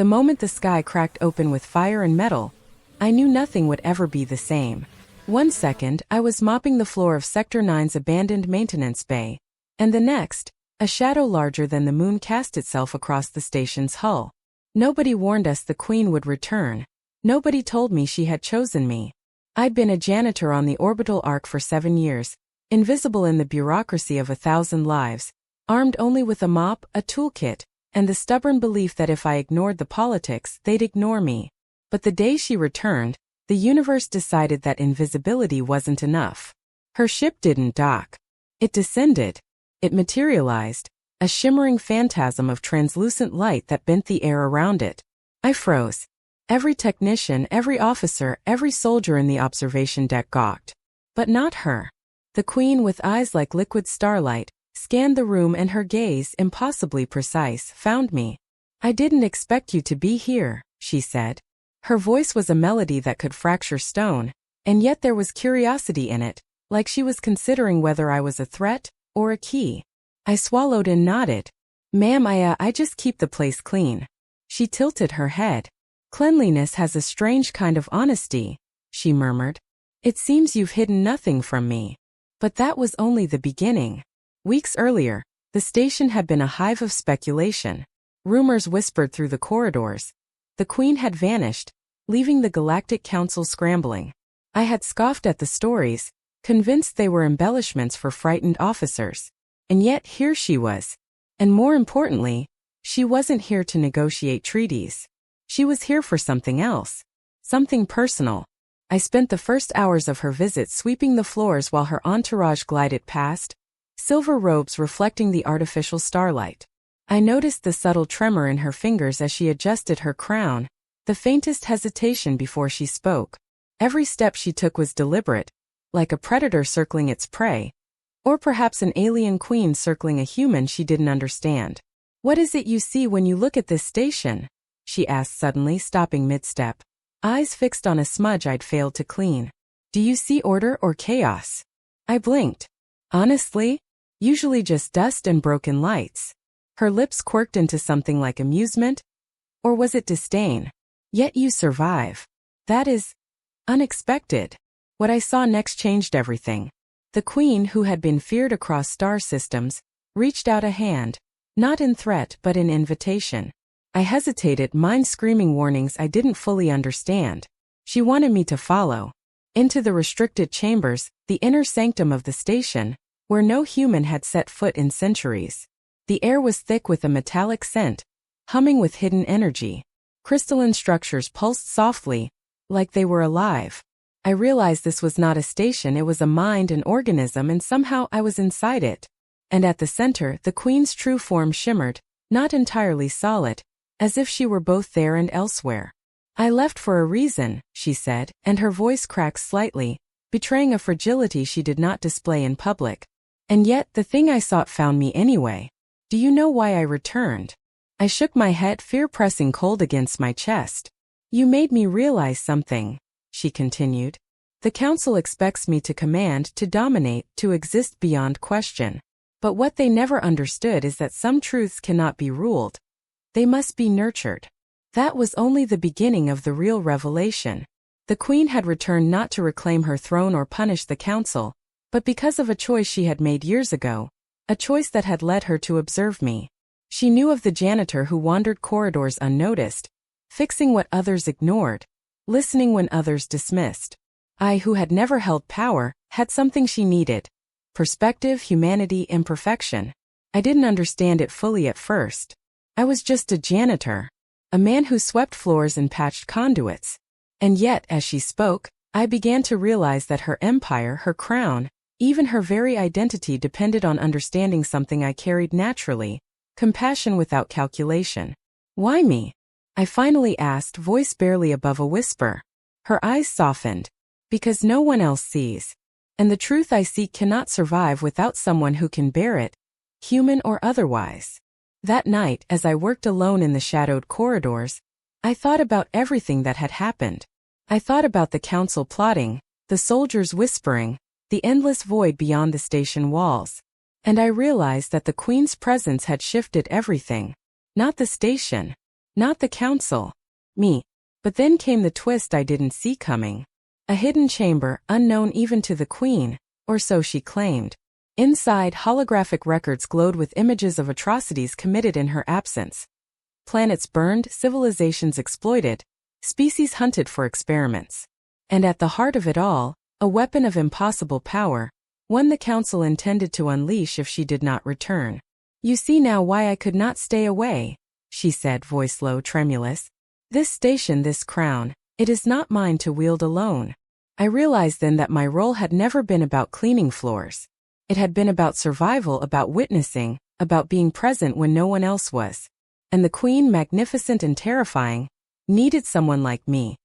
The moment the sky cracked open with fire and metal, I knew nothing would ever be the same. 1 second, I was mopping the floor of Sector 9's abandoned maintenance bay, and the next, a shadow larger than the moon cast itself across the station's hull. Nobody warned us the Queen would return. Nobody told me she had chosen me. I'd been a janitor on the orbital arc for 7 years, invisible in the bureaucracy of 1,000 lives, armed only with a mop, a toolkit, and the stubborn belief that if I ignored the politics, they'd ignore me. But the day she returned, the universe decided that invisibility wasn't enough. Her ship didn't dock. It descended. It materialized, a shimmering phantasm of translucent light that bent the air around it. I froze. Every technician, every officer, every soldier in the observation deck gawked. But not her. The Queen, with eyes like liquid starlight, scanned the room, and her gaze, impossibly precise, found me. "I didn't expect you to be here," she said. Her voice was a melody that could fracture stone, and yet there was curiosity in it, like she was considering whether I was a threat or a key. I swallowed and nodded. "Ma'am, I just keep the place clean." She tilted her head. "Cleanliness has a strange kind of honesty," she murmured. "It seems you've hidden nothing from me." But that was only the beginning. Weeks earlier, the station had been a hive of speculation. Rumors whispered through the corridors. The Queen had vanished, leaving the Galactic Council scrambling. I had scoffed at the stories, convinced they were embellishments for frightened officers. And yet here she was. And more importantly, she wasn't here to negotiate treaties. She was here for something else. Something personal. I spent the first hours of her visit sweeping the floors while her entourage glided past, silver robes reflecting the artificial starlight. I noticed the subtle tremor in her fingers as she adjusted her crown, the faintest hesitation before she spoke. Every step she took was deliberate, like a predator circling its prey, or perhaps an alien queen circling a human she didn't understand. "What is it you see when you look at this station?" she asked suddenly, stopping mid-step, eyes fixed on a smudge I'd failed to clean. "Do you see order or chaos?" I blinked. "Honestly, usually just dust and broken lights." Her lips quirked into something like amusement, or was it disdain? "Yet you survive. That is unexpected." What I saw next changed everything. The Queen, who had been feared across star systems, reached out a hand, not in threat but in invitation. I hesitated, mind screaming warnings I didn't fully understand. She wanted me to follow. Into the restricted chambers, the inner sanctum of the station, where no human had set foot in centuries. The air was thick with a metallic scent, humming with hidden energy. Crystalline structures pulsed softly, like they were alive. I realized this was not a station, it was a mind, an organism, and somehow I was inside it. And at the center, the Queen's true form shimmered, not entirely solid, as if she were both there and elsewhere. "I left for a reason," she said, and her voice cracked slightly, betraying a fragility she did not display in public. "And yet, the thing I sought found me anyway. Do you know why I returned?" I shook my head, fear pressing cold against my chest. "You made me realize something," she continued. "The Council expects me to command, to dominate, to exist beyond question. But what they never understood is that some truths cannot be ruled. They must be nurtured." That was only the beginning of the real revelation. The Queen had returned not to reclaim her throne or punish the Council, but because of a choice she had made years ago, a choice that had led her to observe me. She knew of the janitor who wandered corridors unnoticed, fixing what others ignored, listening when others dismissed. I, who had never held power, had something she needed: perspective, humanity, imperfection. I didn't understand it fully at first. I was just a janitor, a man who swept floors and patched conduits. And yet, as she spoke, I began to realize that her empire, her crown, even her very identity depended on understanding something I carried naturally: compassion without calculation. "Why me?" I finally asked, voice barely above a whisper. Her eyes softened. "Because no one else sees. And the truth I seek cannot survive without someone who can bear it, human or otherwise." That night, as I worked alone in the shadowed corridors, I thought about everything that had happened. I thought about the Council plotting, the soldiers whispering, the endless void beyond the station walls. And I realized that the Queen's presence had shifted everything. Not the station, Not the council. Me. But then came the twist I didn't see coming. A hidden chamber, unknown even to the queen, or so she claimed. Inside, holographic records glowed with images of atrocities committed in her absence. Planets burned, civilizations exploited, species hunted for experiments. And at the heart of it all, a weapon of impossible power, one the council intended to unleash if she did not return. You see now why I could not stay away, she said, voice low, tremulous. This station, this crown, it is not mine to wield alone. I realized then that my role had never been about cleaning floors. It had been about survival, about witnessing, about being present when no one else was. And the queen, magnificent and terrifying, needed someone like me.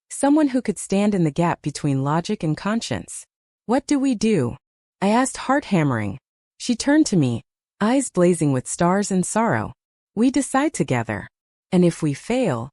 Someone who could stand in the gap between logic and conscience. What do we do? I asked, heart hammering. She turned to me, eyes blazing with stars and sorrow. We decide together. And if we fail,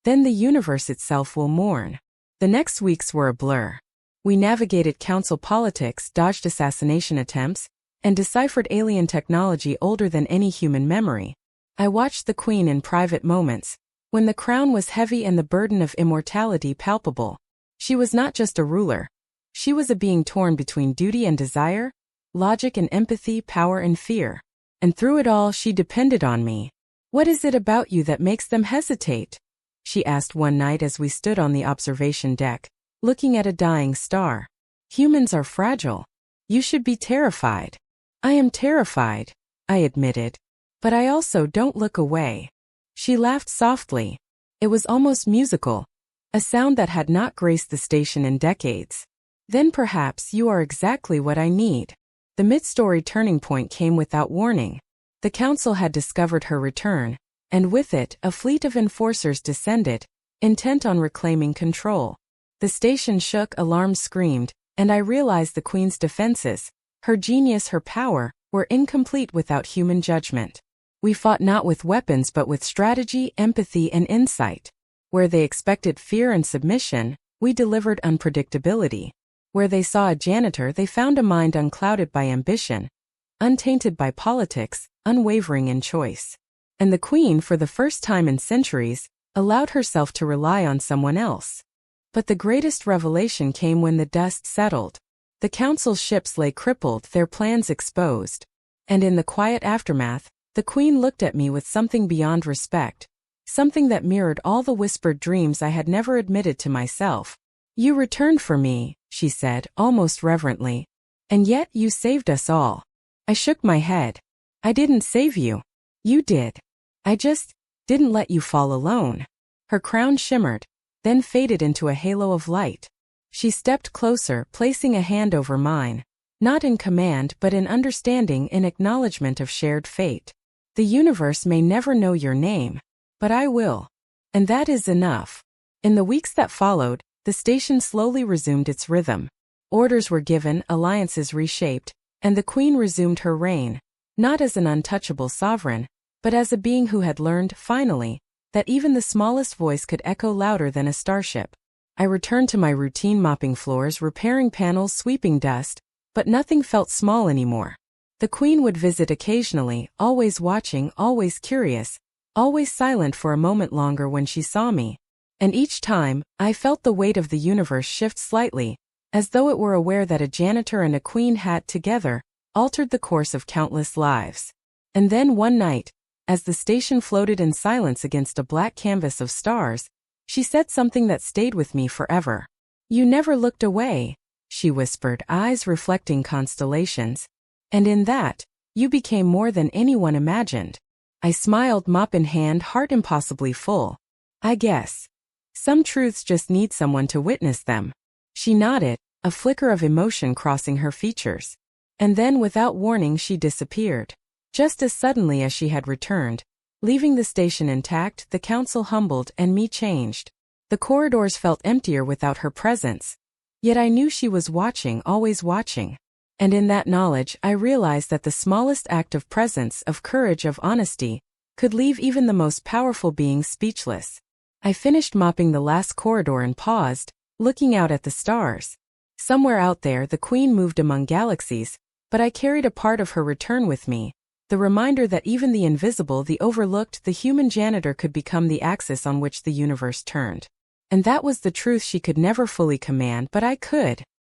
then the universe itself will mourn. The next weeks were a blur. We navigated council politics, dodged assassination attempts, and deciphered alien technology older than any human memory. I watched the queen in private moments, when the crown was heavy and the burden of immortality palpable. She was not just a ruler. She was a being torn between duty and desire, logic and empathy, power and fear. And through it all, she depended on me. What is it about you that makes them hesitate? She asked one night as we stood on the observation deck, looking at a dying star. Humans are fragile. You should be terrified. I am terrified, I admitted. But I also don't look away. She laughed softly. It was almost musical, a sound that had not graced the station in decades. Then perhaps you are exactly what I need. The mid-story turning point came without warning. The council had discovered her return, and with it, a fleet of enforcers descended, intent on reclaiming control. The station shook, alarms screamed, and I realized the queen's defenses, her genius, her power, were incomplete without human judgment. We fought not with weapons but with strategy, empathy, and insight. Where they expected fear and submission, we delivered unpredictability. Where they saw a janitor, they found a mind unclouded by ambition, untainted by politics, unwavering in choice. And the queen, for the first time in centuries, allowed herself to rely on someone else. But the greatest revelation came when the dust settled. The council's ships lay crippled, their plans exposed. And in the quiet aftermath, the queen looked at me with something beyond respect, something that mirrored all the whispered dreams I had never admitted to myself. You returned for me, she said, almost reverently. And yet you saved us all. I shook my head. I didn't save you. You did. I just didn't let you fall alone. Her crown shimmered, then faded into a halo of light. She stepped closer, placing a hand over mine, not in command but in understanding, in acknowledgement of shared fate. The universe may never know your name, but I will. And that is enough. In the weeks that followed, the station slowly resumed its rhythm. Orders were given, alliances reshaped, and the queen resumed her reign, not as an untouchable sovereign, but as a being who had learned, finally, that even the smallest voice could echo louder than a starship. I returned to my routine, mopping floors, repairing panels, sweeping dust, but nothing felt small anymore. The queen would visit occasionally, always watching, always curious, always silent for a moment longer when she saw me. And each time, I felt the weight of the universe shift slightly, as though it were aware that a janitor and a queen had, together, altered the course of countless lives. And then one night, as the station floated in silence against a black canvas of stars, she said something that stayed with me forever. You never looked away, she whispered, eyes reflecting constellations. And in that, you became more than anyone imagined. I smiled, mop in hand, heart impossibly full. I guess. Some truths just need someone to witness them. She nodded, a flicker of emotion crossing her features. And then without warning she disappeared. Just as suddenly as she had returned, leaving the station intact, the council humbled and me changed. The corridors felt emptier without her presence. Yet I knew she was watching, always watching. And in that knowledge I realized that the smallest act of presence, of courage, of honesty, could leave even the most powerful beings speechless. I finished mopping the last corridor and paused, looking out at the stars. Somewhere out there the queen moved among galaxies, but I carried a part of her return with me, The reminder that even the invisible, the overlooked, the human janitor could become the axis on which the universe turned. And that was the truth she could never fully command, but I could.